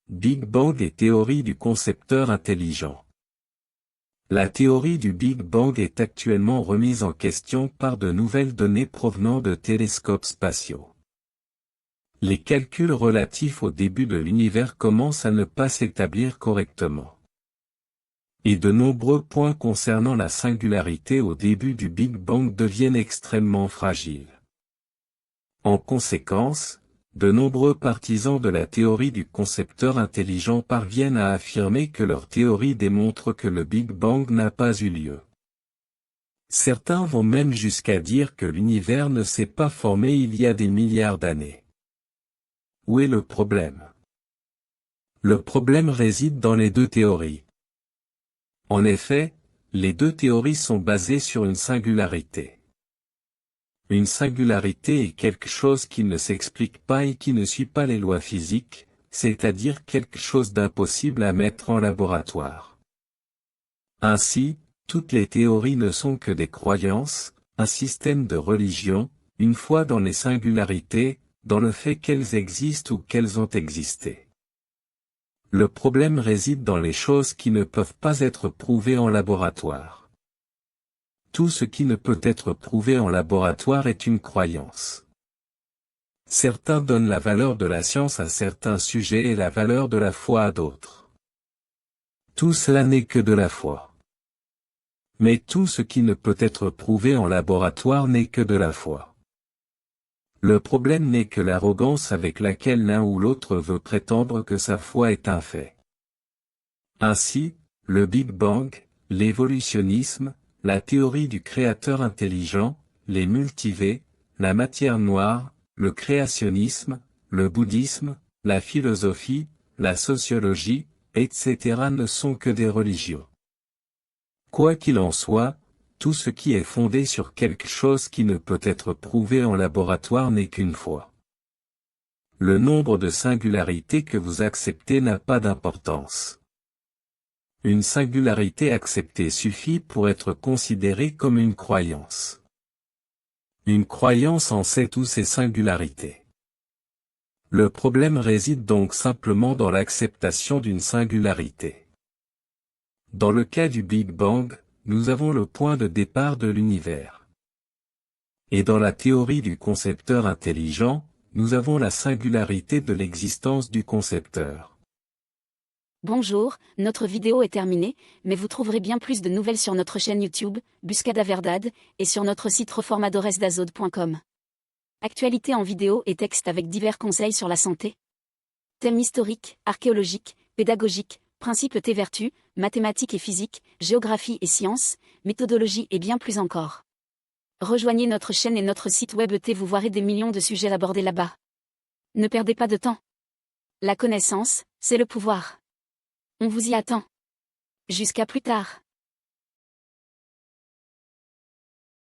Big Bang et théorie du concepteur intelligent. La théorie du Big Bang est actuellement remise en question par de nouvelles données provenant de télescopes spatiaux. Les calculs relatifs au début de l'univers commencent à ne pas s'établir correctement. Et de nombreux points concernant la singularité au début du Big Bang deviennent extrêmement fragiles. En conséquence, de nombreux partisans de la théorie du concepteur intelligent parviennent à affirmer que leur théorie démontre que le Big Bang n'a pas eu lieu. Certains vont même jusqu'à dire que l'univers ne s'est pas formé il y a des milliards d'années. Où est le problème? Le problème réside dans les deux théories. En effet, les deux théories sont basées sur une singularité. Une singularité est quelque chose qui ne s'explique pas et qui ne suit pas les lois physiques, c'est-à-dire quelque chose d'impossible à mettre en laboratoire. Ainsi, toutes les théories ne sont que des croyances, un système de religion, une foi dans les singularités, dans le fait qu'elles existent ou qu'elles ont existé. Le problème réside dans les choses qui ne peuvent pas être prouvées en laboratoire. Tout ce qui ne peut être prouvé en laboratoire est une croyance. Certains donnent la valeur de la science à certains sujets et la valeur de la foi à d'autres. Tout cela n'est que de la foi. Mais tout ce qui ne peut être prouvé en laboratoire n'est que de la foi. Le problème n'est que l'arrogance avec laquelle l'un ou l'autre veut prétendre que sa foi est un fait. Ainsi, le Big Bang, l'évolutionnisme, la théorie du créateur intelligent, les multivers, la matière noire, le créationnisme, le bouddhisme, la philosophie, la sociologie, etc. ne sont que des religions. Quoi qu'il en soit, tout ce qui est fondé sur quelque chose qui ne peut être prouvé en laboratoire n'est qu'une foi. Le nombre de singularités que vous acceptez n'a pas d'importance. Une singularité acceptée suffit pour être considérée comme une croyance. Une croyance en sait toutes ses singularités. Le problème réside donc simplement dans l'acceptation d'une singularité. Dans le cas du Big Bang, nous avons le point de départ de l'univers. Et dans la théorie du concepteur intelligent, nous avons la singularité de l'existence du concepteur. Bonjour, notre vidéo est terminée, mais vous trouverez bien plus de nouvelles sur notre chaîne YouTube, Buscada Verdad, et sur notre site reformadoresdazode.com. Actualité en vidéo et texte avec divers conseils sur la santé. Thèmes historiques, archéologiques, pédagogiques, principes et vertus, mathématiques et physique, géographie et sciences, méthodologie et bien plus encore. Rejoignez notre chaîne et notre site web et vous verrez des millions de sujets abordés là-bas. Ne perdez pas de temps. La connaissance, c'est le pouvoir. On vous y attend. Jusqu'à plus tard.